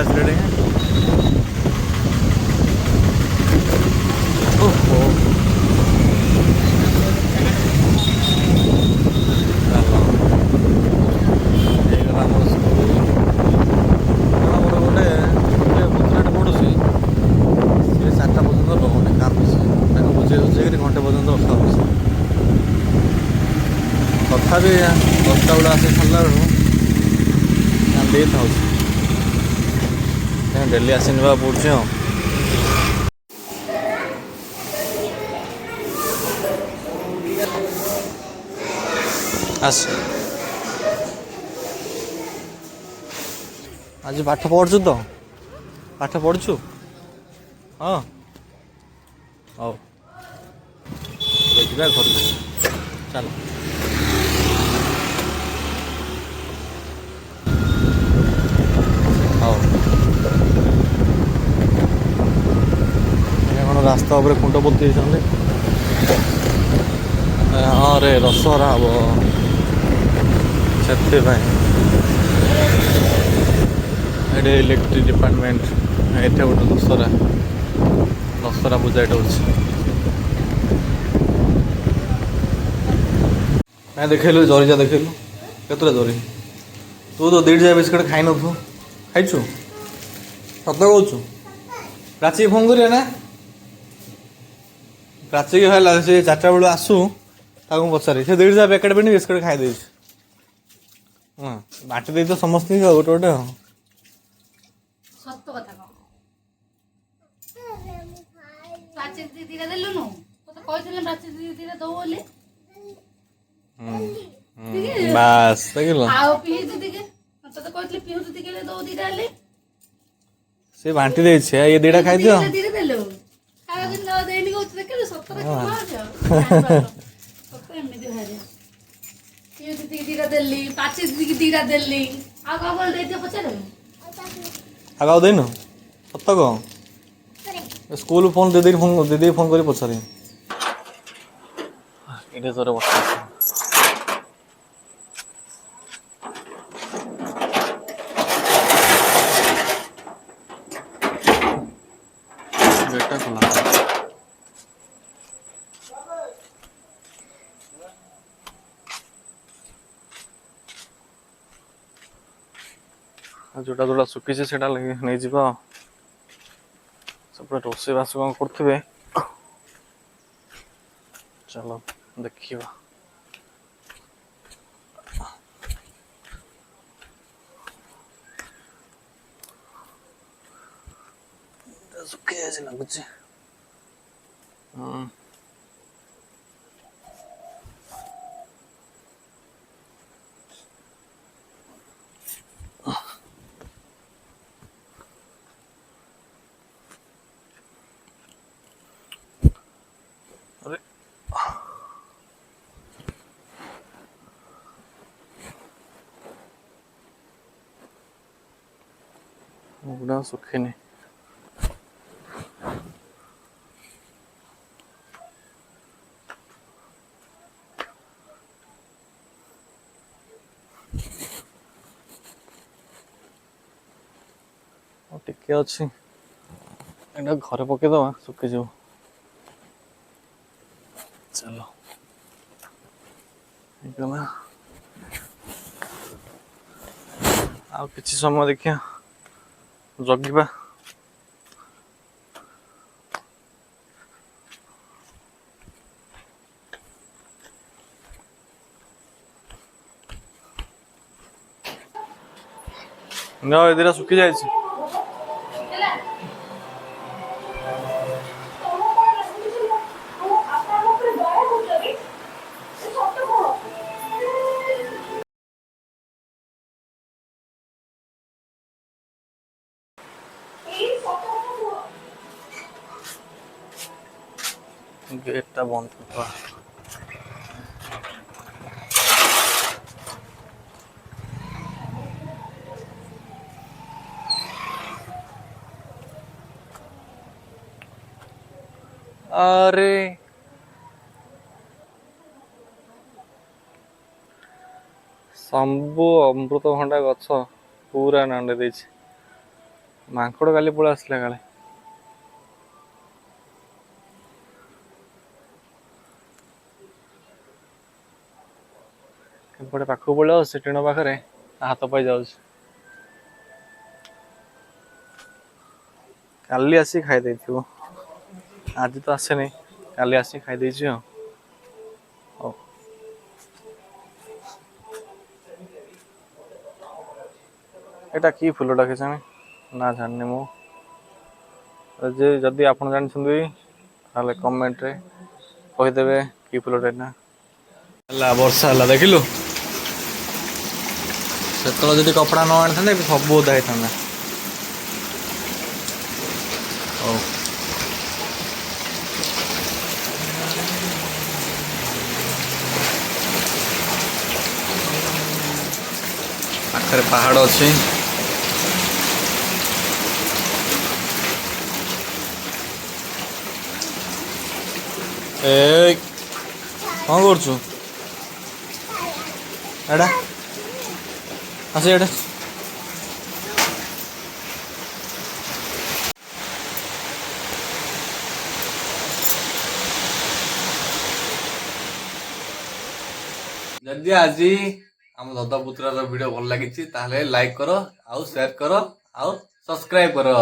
ଆସିଲେଣି। ଓହୋ ହେଇଗଲା ଆମର ସ୍କୁଲ। ଆମର ଗୋଟେ ପୁତୁରାଟେ ପଡ଼ୁଛି, ସିଏ 4ଟା ପର୍ଯ୍ୟନ୍ତ ରହୁନି, କାନ୍ଦୁଛି। ତାକୁ ବୁଝେଇକରି ଘଣ୍ଟେ ପର୍ଯ୍ୟନ୍ତ ରଖାଉଛି। ତଥାପି 10ଟା ବେଳେ ଆସି ସାରିଲା ବେଳକୁ କାନ୍ଦି ଥାଉଛି। ଡେଲି ଆସି ନେବାକୁ ପଡ଼ୁଛି ଆଉ। ଆସ ଆଜି ପାଠ ପଢ଼ୁଛୁ ତ? ପାଠ ପଢ଼ୁଛୁ? ହଁ ହଉ ଯିବା ଘରକୁ, ଚାଲ। ହଉ ଏ କ'ଣ ରାସ୍ତା ଉପରେ ଖୁଣ୍ଟ ପୋତି ଦେଇଛନ୍ତି? ହଁ ରେ, ଦଶହରା ହବ ସେଥିପାଇଁ। ଏଠି ଇଲେକ୍ଟ୍ରିକ୍ ଡିପାର୍ଟମେଣ୍ଟ, ଏଠି ଗୋଟେ ଦଶହରା ପୂଜା ଏଠି ହେଉଛି। ନାଇଁ ଦେଖେଇଲୁ, ଜରିଟା ଦେଖେଇଲୁ, କେତେଟା ଜରି? ତୁ ତ 2ଟା ବିସ୍କୁଟ୍ ଖାଇନଥିବୁ, ଖାଇଛୁ? ସତ କହୁଛୁ? ପ୍ରାଚୀକି ଫୋନ୍ କରିବା ନା? ପ୍ରାଚୀକି ହେଲା, ସେ 4ଟା ବେଳୁ ଆସୁ, ତାକୁ ମୁଁ ପଚାରେ। ସେ 2ଟା ପ୍ୟାକେଟ୍ ପାଇଁ ବିସ୍କୁଟ୍ ଖାଇ ଦେଇଛି। ହଁ, ବାଣ୍ଟି ଦେଇଛ ସମସ୍ତଙ୍କୁ ଆଉ ଗୋଟେ ଗୋଟେ ଆଉ। ସତ କଥା କହ। ପ୍ରାଚୀକି ଦିଟା ଦେଲୁନୁ? ତତେ କହିଥିଲେ ପ୍ରାଚୀକି ଦିଟା ଦବୁ ବୋଲି। ବାସ୍ ଦେଖିଲ, ଆଉ ପିଇଛୁ ଟିକେ, ତତେ କହିଥିଲି ପିଇଛୁ ଟିକେ ଦବୁ ଦିଟା ହେଲେ। ସେ ବାଣ୍ଟି ଦେଇଛି, ଇଏ 2ଟା ଖାଇଦିଅ। ଦିଟା ଦେଲୁ, ଖାଇବାକୁ ନ ଦେଇନି କହୁଛୁ, ଦେଖିଲୁ ସତରେ କହୁଛ। ସତ ଏମିତି ଭାରି। ପିଇଛୁ ଟିକେ ଦିଟା ଦେଲି, ପ୍ରାଚୀକି ଦିଟା ଦେଲି, ଆଉ କାହାକୁ ଦେଇଥିବ ପଚାରେ। ଆଉ କାହାକୁ ଦେଇନୁ? ସତ କହ। ସ୍କୁଲ ଫୋନ୍ ଦିଦିକି ଫୋନ୍ କରି ପଚାରେ। ଏଠି ଥରେ ବସିଛି। ଗେଟ୍ଟା ଖୋଲା। ଆଉ ଯୋଉଟା ଶୁଖିଛି ସେଇଟା ନେଇଯିବା। ସେପଟେ ରୋଷେଇବାସ କ'ଣ କରୁଥିବେ, ଚାଲ ଦେଖିବା। ଶୁଖି ଯାଇଛି ଲାଗୁଛି। ଆରେ ଗୁଡ଼ା ଶୁଖିନି। ଆଉ ଟିକେ ଅଛି, ଏଇଟା ଘରେ ପକେଇଦବା, ଶୁଖିଯିବ। ଚାଲ ହେଇଗଲା। ଆଉ କିଛି ସମୟ ଦେଖିବା, ଜଗିବା। ଏ 2ଟା ଶୁଖି ଯାଇଛି। ଗେଟ୍ଟା ବନ୍ଦ କରିଦେବା। ଆରେ ସବୁ ଅମୃତଭଣ୍ଡା ଗଛ ପୁରା ନାଣ୍ଡି ଦେଇଛି। ମାଙ୍କଡ଼ କାଲି ପଳେଇ ଆସିଲା କାଳେ। ଏପଟେ ପାଖକୁ ପଳେଇ ସେ ଟିଣ ପାଖରେ ହାତ ପାଇ ଯାଉଛି। କାଲି ଆସିକି ଖାଇ ଦେଇଥିବ, ଆଜି ତ ଆସେନି, କାଲି ଆସିକି ଖାଇ ଦେଇଛି ଆଉ। ହଉ। ଏଇଟା କି ଫୁଲଟା କେଜାଣି ନା ଜାଣିନି ମୁଁ। ଯଦି ଆପଣ ଜାଣିଛନ୍ତି ତାହେଲେ କମେଣ୍ଟରେ କହିଦେବେ କି ଫୁଲଟା ଏଇଟା। ହେଲା ବର୍ଷା ହେଲା ଦେଖିଲୁ। ସେତେବେଳେ ଯଦି କପଡ଼ା ନ ଆଣିଥାନ୍ତେ ସବୁ ଓଦା ହେଇଥାନ୍ତା। ହଉ। ପାଖରେ ପାହାଡ଼ ଅଛି। ଏ କଣ କରୁଛୁ ଏଟା ଆସ ଏଟା। ଯଦି ଆଜି ଆମ ଦଦା ପୁତୁରାର ଭିଡ଼ିଓ ଭଲ ଲାଗିଛି ତାହେଲେ ଲାଇକ୍ କର ଆଉ ସେୟାର କର ଆଉ ସବସ୍କ୍ରାଇବ କର।